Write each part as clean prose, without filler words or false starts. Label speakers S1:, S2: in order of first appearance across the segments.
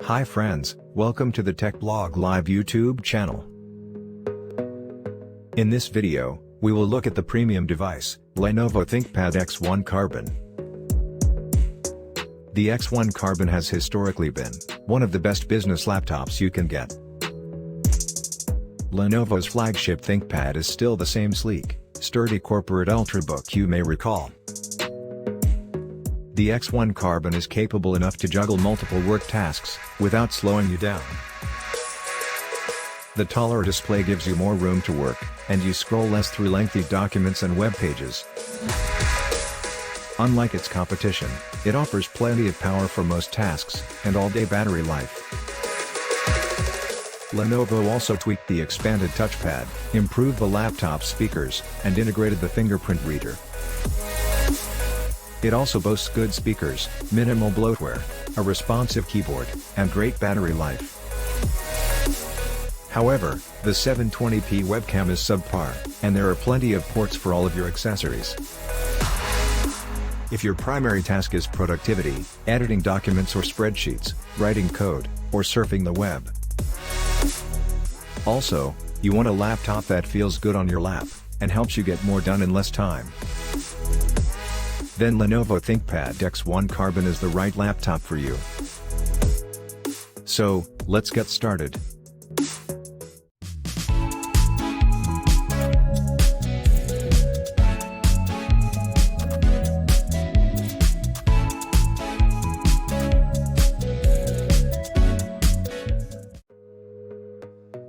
S1: Hi friends, welcome to the Tech Blog Live YouTube channel. In this video, we will look at the premium device, Lenovo ThinkPad X1 Carbon. The X1 Carbon has historically been one of the best business laptops you can get. Lenovo's flagship ThinkPad is still the same sleek, sturdy corporate ultrabook you may recall. The X1 Carbon is capable enough to juggle multiple work tasks without slowing you down. The taller display gives you more room to work, and you scroll less through lengthy documents and web pages. Unlike its competition, it offers plenty of power for most tasks, and all-day battery life. Lenovo also tweaked the expanded touchpad, improved the laptop's speakers, and integrated the fingerprint reader. It also boasts good speakers, minimal bloatware, a responsive keyboard, and great battery life. However, the 720p webcam is subpar, and there are plenty of ports for all of your accessories. If your primary task is productivity, editing documents or spreadsheets, writing code, or surfing the web. Also, you want a laptop that feels good on your lap, and helps you get more done in less time. Then Lenovo ThinkPad X1 Carbon is the right laptop for you. So, let's get started.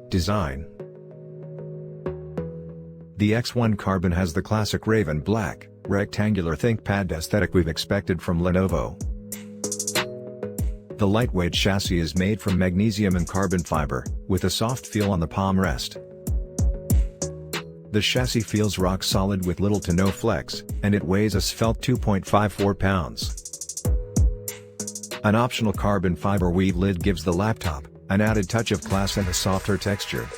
S1: Design. The X1 Carbon has the classic Raven black, rectangular ThinkPad aesthetic we've expected from Lenovo. The lightweight chassis is made from magnesium and carbon fiber, with a soft feel on the palm rest. The chassis feels rock solid with little to no flex, and it weighs a svelte 2.54 pounds. An optional carbon fiber weave lid gives the laptop an added touch of class and a softer texture.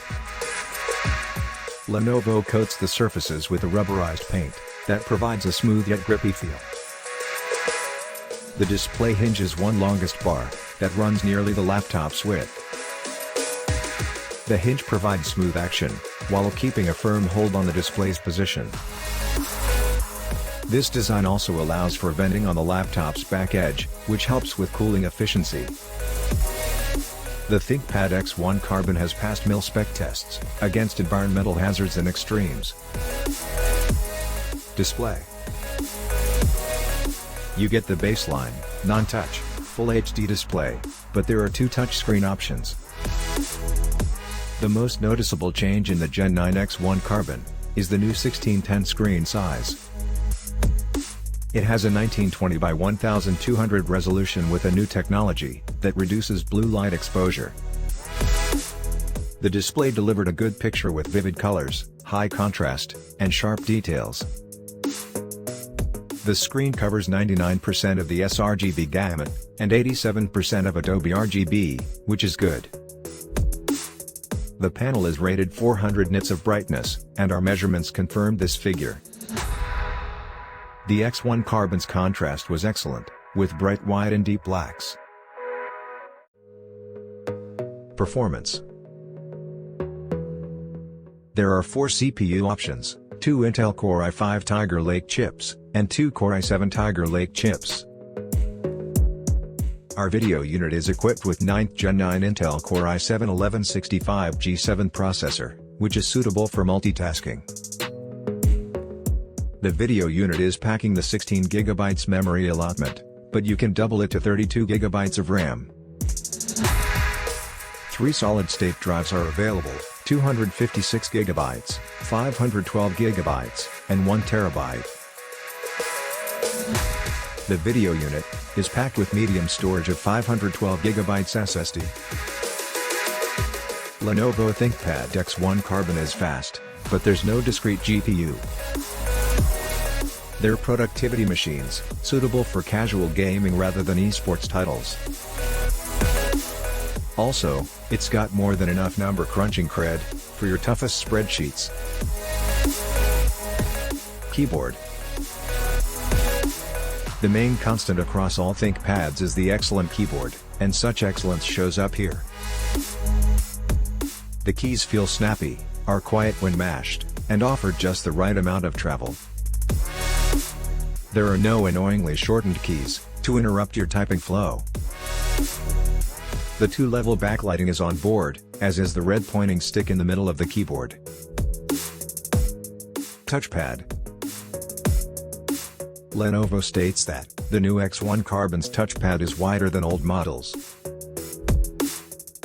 S1: Lenovo coats the surfaces with a rubberized paint that provides a smooth yet grippy feel. The display hinge is one longest bar that runs nearly the laptop's width. The hinge provides smooth action, while keeping a firm hold on the display's position. This design also allows for venting on the laptop's back edge, which helps with cooling efficiency. The ThinkPad X1 Carbon has passed mil-spec tests against environmental hazards and extremes. Display. You get the baseline, non-touch, Full HD display, but there are two touchscreen options. The most noticeable change in the Gen 9 X1 Carbon is the new 16:10 screen size. It has a 1920 by 1200 resolution with a new technology that reduces blue light exposure. The display delivered a good picture with vivid colors, high contrast, and sharp details. The screen covers 99% of the sRGB gamut, and 87% of Adobe RGB, which is good. The panel is rated 400 nits of brightness, and our measurements confirmed this figure. The X1 Carbon's contrast was excellent, with bright white and deep blacks. Performance. There are 4 CPU options, 2 Intel Core i5 Tiger Lake chips, and 2 Core i7 Tiger Lake chips. Our video unit is equipped with 9th Gen 9 Intel Core i7-1165G7 processor, which is suitable for multitasking. The video unit is packing the 16 GB memory allotment, but you can double it to 32 GB of RAM. 3 solid-state drives are available, 256 GB, 512 GB, and 1 TB. The video unit is packed with medium storage of 512 GB SSD. Lenovo ThinkPad X1 Carbon is fast, but there's no discrete GPU. They're productivity machines, suitable for casual gaming rather than esports titles. Also, it's got more than enough number crunching cred for your toughest spreadsheets. Keyboard. The main constant across all ThinkPads is the excellent keyboard, and such excellence shows up here. The keys feel snappy, are quiet when mashed, and offer just the right amount of travel. There are no annoyingly shortened keys to interrupt your typing flow. The 2-level backlighting is on board, as is the red pointing stick in the middle of the keyboard. Touchpad. Lenovo states that the new X1 Carbon's touchpad is wider than old models.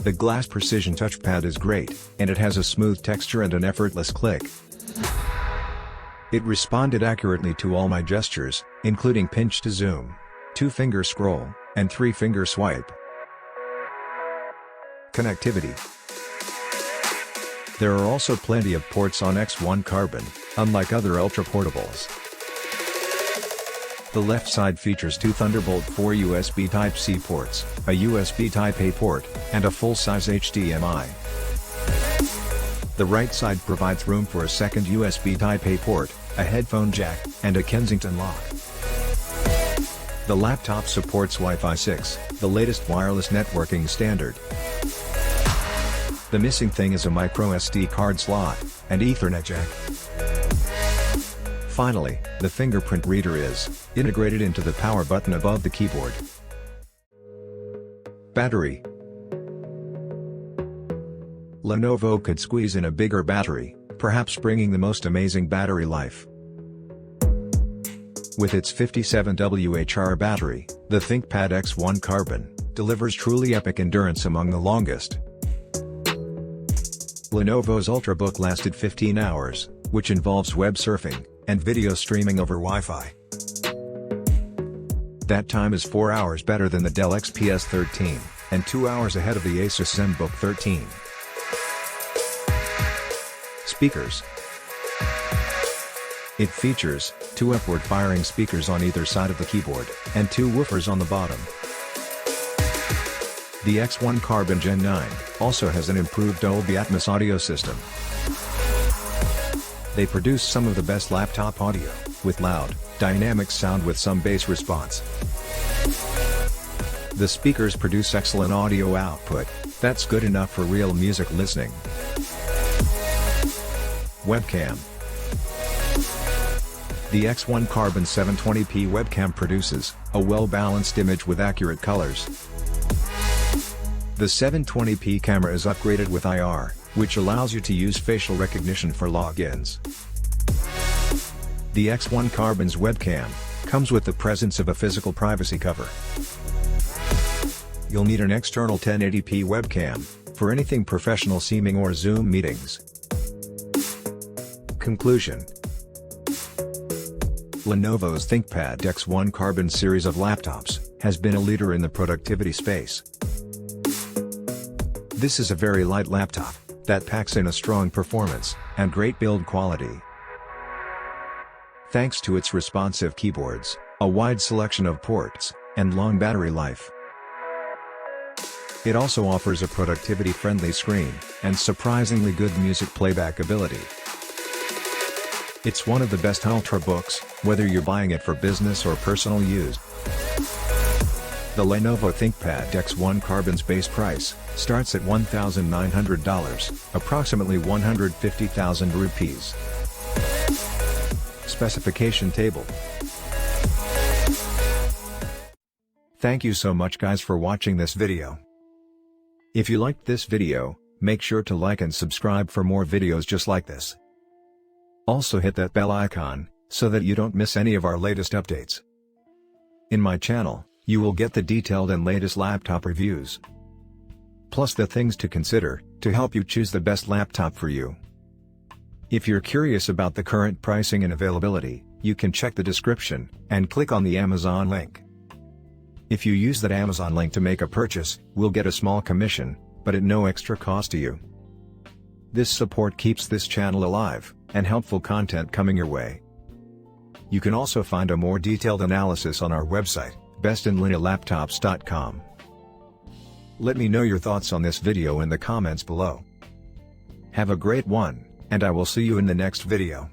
S1: The Glass Precision touchpad is great, and it has a smooth texture and an effortless click. It responded accurately to all my gestures, including pinch to zoom, 2-finger scroll, and 3-finger swipe. Connectivity. There are also plenty of ports on X1 Carbon, unlike other ultra-portables. The left side features 2 Thunderbolt 4 USB Type-C ports, a USB Type-A port, and a full-size HDMI. The right side provides room for a second USB Type-A port, a headphone jack, and a Kensington lock. The laptop supports Wi-Fi 6, the latest wireless networking standard. The missing thing is a microSD card slot, and Ethernet jack. Finally, the fingerprint reader is integrated into the power button above the keyboard. Battery. Lenovo could squeeze in a bigger battery, perhaps bringing the most amazing battery life. With its 57 Wh battery, the ThinkPad X1 Carbon delivers truly epic endurance among the longest. Lenovo's Ultrabook lasted 15 hours, which involves web surfing and video streaming over Wi-Fi. That time is 4 hours better than the Dell XPS 13, and 2 hours ahead of the Asus ZenBook 13. Speakers. It features 2 upward-firing speakers on either side of the keyboard, and 2 woofers on the bottom. The X1 Carbon Gen 9 also has an improved Dolby Atmos audio system. They produce some of the best laptop audio, with loud, dynamic sound with some bass response. The speakers produce excellent audio output, that's good enough for real music listening. Webcam. The X1 Carbon 720p webcam produces a well-balanced image with accurate colors. The 720p camera is upgraded with IR, which allows you to use facial recognition for logins. The X1 Carbon's webcam comes with the presence of a physical privacy cover. You'll need an external 1080p webcam for anything professional seeming or Zoom meetings. Conclusion. Lenovo's ThinkPad X1 Carbon series of laptops has been a leader in the productivity space. This is a very light laptop that packs in a strong performance and great build quality. Thanks to its responsive keyboards, a wide selection of ports, and long battery life. It also offers a productivity-friendly screen and surprisingly good music playback ability. It's one of the best Ultrabooks, whether you're buying it for business or personal use. The Lenovo ThinkPad X1 Carbon's base price starts at $1,900, approximately 150,000 rupees. Specification table. Thank you so much guys for watching this video. If you liked this video, make sure to like and subscribe for more videos just like this. Also hit that bell icon, so that you don't miss any of our latest updates. In my channel, you will get the detailed and latest laptop reviews, plus the things to consider, to help you choose the best laptop for you. If you're curious about the current pricing and availability, you can check the description, and click on the Amazon link. If you use that Amazon link to make a purchase, we'll get a small commission, but at no extra cost to you. This support keeps this channel alive, and helpful content coming your way. You can also find a more detailed analysis on our website, bestinlinealaptops.com. Let me know your thoughts on this video in the comments below. Have a great one, and I will see you in the next video.